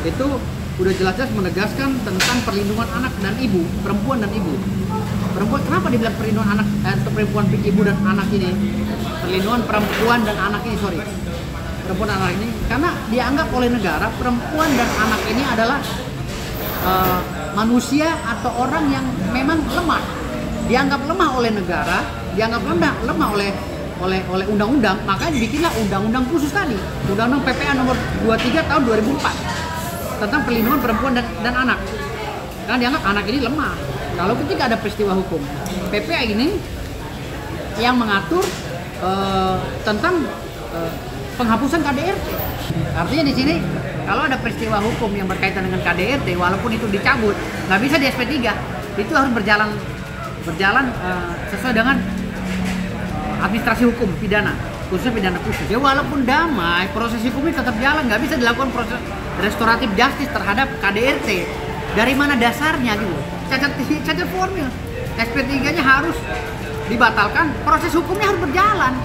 itu udah jelas-jelas menegaskan tentang perlindungan anak dan ibu, perempuan dan ibu. Perempuan, kenapa dibilang perlindungan anak atau perempuan, ibu dan anak ini? Perlindungan perempuan dan anak ini, perempuan dan anak ini, karena dianggap oleh negara perempuan dan anak ini adalah manusia atau orang yang memang lemah. Dianggap lemah oleh negara, dianggap lemah oleh undang-undang, makanya dibikinlah undang-undang khusus tadi, undang-undang PPA nomor 23 tahun 2004 tentang perlindungan perempuan dan anak. Karena dianggap anak ini lemah. Kalau ketika ada peristiwa hukum, PPA ini yang mengatur tentang penghapusan KDRT. Artinya di sini kalau ada peristiwa hukum yang berkaitan dengan KDRT, walaupun itu dicabut, nggak bisa di SP3, itu harus berjalan sesuai dengan administrasi hukum pidana, khususnya pidana khusus. Ya walaupun damai, proses hukumnya tetap jalan, nggak bisa dilakukan proses restoratif justice terhadap KDRT. Dari mana dasarnya gitu? Cacat formil. SP3-nya harus dibatalkan, proses hukumnya harus berjalan.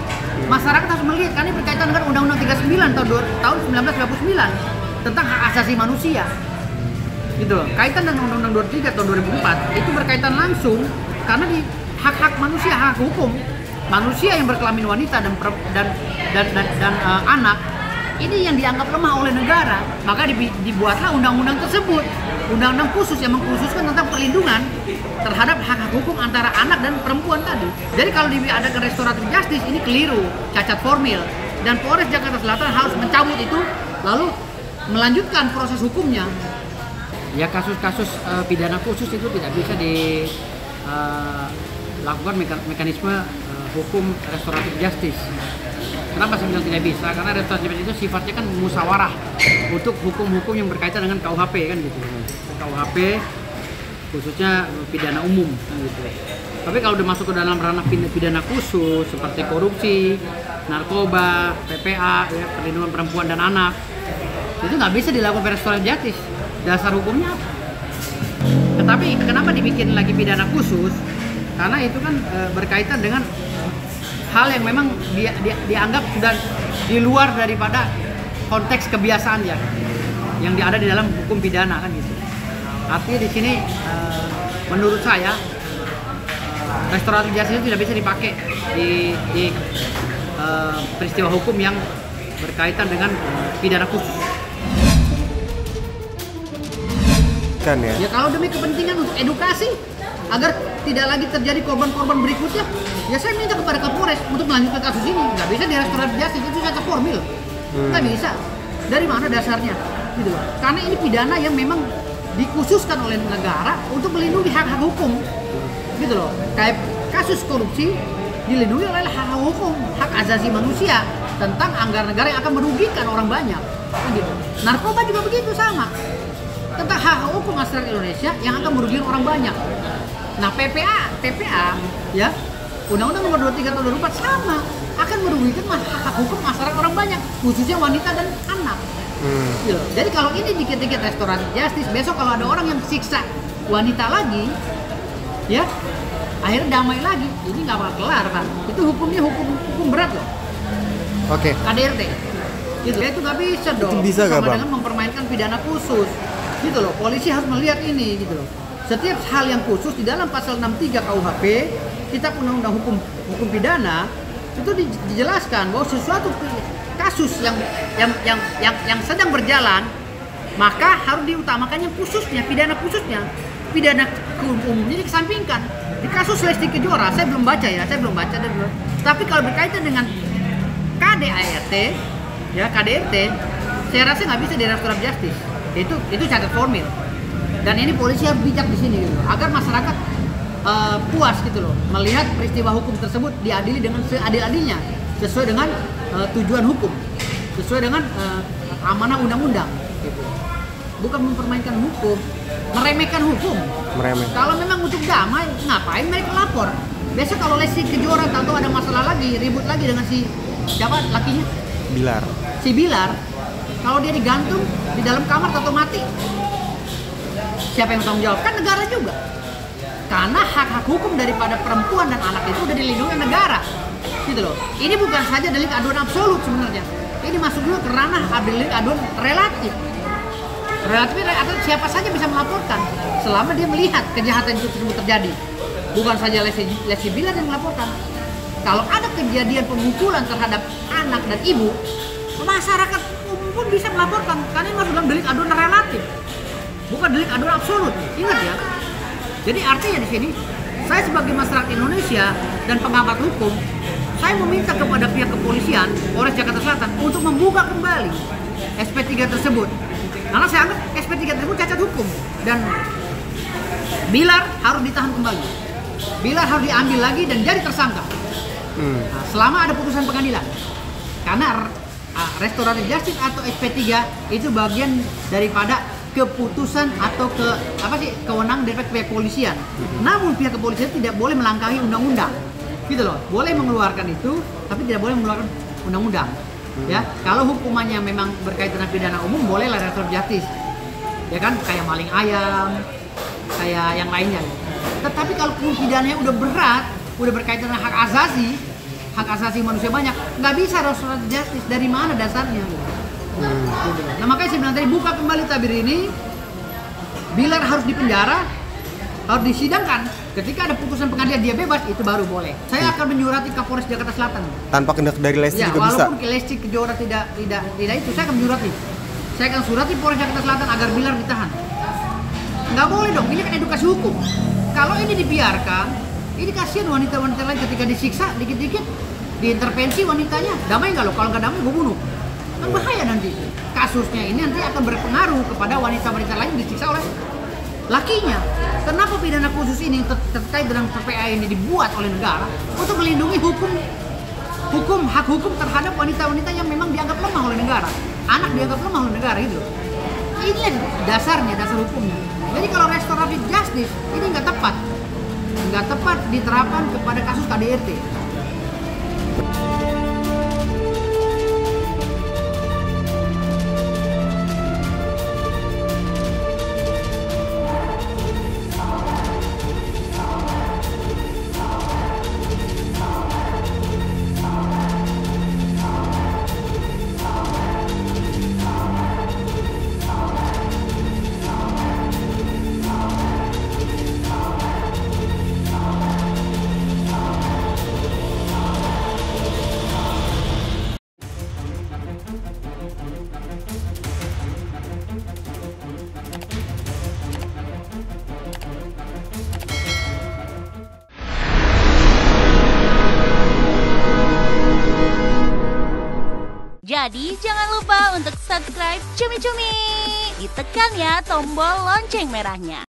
Masyarakat harus melihat, karena ini berkaitan dengan Undang-Undang 39 tahun 1999 tentang hak asasi manusia. Gitu loh. Kaitan dengan Undang-Undang 23 tahun 2004 itu berkaitan langsung karena di hak-hak manusia, hak hukum manusia yang berkelamin wanita dan anak ini yang dianggap lemah oleh negara, maka dibuatlah undang-undang tersebut, undang-undang khusus yang mengkhususkan tentang perlindungan terhadap hak-hak hukum antara anak dan perempuan tadi. Jadi kalau diadakan restoratif justice ini keliru, cacat formil, dan Polres Jakarta Selatan harus mencabut itu lalu melanjutkan proses hukumnya. Ya kasus-kasus pidana khusus itu tidak bisa dilakukan mekanisme hukum restoratif justice. Kenapa saya bilang tidak bisa? Karena restoratif justice itu sifatnya kan musyawarah untuk hukum-hukum yang berkaitan dengan KUHP kan gitu. KUHP khususnya pidana umum gitu. Tapi kalau udah masuk ke dalam ranah pidana khusus seperti korupsi, narkoba, PPA, ya, perlindungan perempuan dan anak, itu nggak bisa dilakukan restoratif justice. Dasar hukumnya apa? Tetapi kenapa dibikin lagi pidana khusus? Karena itu kan berkaitan dengan hal yang memang dianggap sudah di luar daripada konteks kebiasaan ya, yang ada di dalam hukum pidana kan gitu. Artinya di sini menurut saya restoratif justice itu tidak bisa dipakai di peristiwa hukum yang berkaitan dengan pidana khusus. Ya kalau demi kepentingan untuk edukasi agar tidak lagi terjadi korban-korban berikutnya, ya saya minta kepada Kapolres untuk melanjutkan kasus ini. Nggak bisa di restoratif justice, itu cacat formil. Nggak bisa. Dari mana dasarnya? Gitu loh. Karena ini pidana yang memang dikhususkan oleh negara untuk melindungi hak-hak hukum. Gitu loh. Kayak kasus korupsi dilindungi oleh hak hukum, hak asasi manusia tentang anggaran negara yang akan merugikan orang banyak. Gitu. Narkoba juga begitu sama. Tentang hak hukum masyarakat Indonesia yang akan merugikan orang banyak. Nah PPA ya, Undang-Undang nomor 23 tahun 2004 sama, akan merugikan hak hukum masyarakat orang banyak, khususnya wanita dan anak. Gitu. Jadi kalau ini dikit-dikit restoratif justice, besok kalau ada orang yang siksa wanita lagi, ya akhirnya damai lagi, ini nggak bakal kelar kan? Itu hukumnya hukum berat loh. Oke. KDRT. Gitu. Itu nggak bisa dong. Itu bisa sama Bang? dengan mempermainkan pidana khusus. Gitu loh, polisi harus melihat ini gitu loh. Setiap hal yang khusus di dalam pasal 63 KUHP, Kitab Undang-Undang Hukum Pidana itu dijelaskan bahwa sesuatu kasus yang sedang berjalan maka harus diutamakan yang khususnya, pidana khususnya. Pidana umumnya dikesampingkan. Di kasus Lesti Kejora saya belum baca. Tapi kalau berkaitan dengan KDRT, ya KDRT, saya rasa nggak bisa di restoratif justice. Itu cacat formil. Dan ini polisi harus bijak di sini gitu, agar masyarakat puas gitu loh melihat peristiwa hukum tersebut diadili dengan seadil-adilnya sesuai dengan tujuan hukum, sesuai dengan amanah undang-undang gitu. Bukan mempermainkan hukum, meremehkan hukum. Kalau memang untuk damai, ngapain mereka lapor? Besok kalau Lesti Kejora tahu ada masalah lagi, ribut lagi dengan siapa lakinya? Bilar. Si Bilar, kalau dia digantung di dalam kamar atau mati, siapa yang tanggung jawab? Kan negara juga. Karena hak-hak hukum daripada perempuan dan anak itu udah dilindungi negara. Gitu loh. Ini bukan saja delik aduan absolut sebenarnya. Ini masuk juga ke ranah delik aduan relatif. Relatif atau siapa saja bisa melaporkan selama dia melihat kejahatan itu tersebut terjadi. Bukan saja Lesti Bilar yang melaporkan. Kalau ada kejadian pemukulan terhadap anak dan ibu, masyarakat umum pun bisa melaporkan karena ini masuk dalam delik aduan relatif, bukan delik aduan absolut. Ingat ya. Jadi artinya di sini saya sebagai masyarakat Indonesia dan pengamat hukum, saya meminta kepada pihak kepolisian Polres Jakarta Selatan untuk membuka kembali SP3 tersebut. Karena saya anggap SP3 tersebut cacat hukum dan Bilar harus ditahan kembali. Bilar harus diambil lagi dan jadi tersangka. Nah, selama ada putusan pengadilan. Karena restoratif justice atau SP3 itu bagian daripada keputusan atau kewenangan dari pihak kepolisian. Namun pihak kepolisian tidak boleh melangkahi undang-undang. Gitu loh. Boleh mengeluarkan itu tapi tidak boleh mengeluarkan undang-undang. Ya, kalau hukumannya memang berkaitan dengan pidana umum bolehlah restoratif justice. Ya kan, kayak maling ayam, kayak yang lainnya. Tetapi kalau pidananya udah berat, udah berkaitan dengan hak asasi manusia banyak, nggak bisa restoratif justice. Dari mana dasarnya? Nah makanya saya bilang tadi, buka kembali tabir ini. Bilar harus dipenjara, harus disidangkan. Ketika ada putusan pengadilan dia bebas, itu baru boleh. Saya akan menyurati Kapolres Jakarta Selatan. Tanpa kehendak dari Lesti ya, juga bisa. Walaupun Lesti Kejora tidak itu, saya akan menyurati. Saya akan surati Polres Jakarta Selatan agar Bilar ditahan. Nggak boleh dong, ini kan edukasi hukum. Kalau ini dibiarkan, ini kasihan wanita-wanita lain ketika disiksa dikit-dikit, diintervensi wanitanya. Damai nggak lo? Kalau nggak damai, gue bunuh. Kan bahaya nanti. Kasusnya ini nanti akan berpengaruh kepada wanita-wanita lain yang disiksa oleh lakinya. Kenapa pidana khusus ini terkait dengan PPA ini dibuat oleh negara untuk melindungi hak hukum terhadap wanita-wanita yang memang dianggap lemah oleh negara, anak dianggap lemah oleh negara gitu. Ini dasarnya, dasar hukumnya. Jadi kalau restoratif justice ini nggak tepat diterapkan kepada kasus KDRT. Jadi jangan lupa untuk subscribe Cumi Cumi. Ditekan ya tombol lonceng merahnya.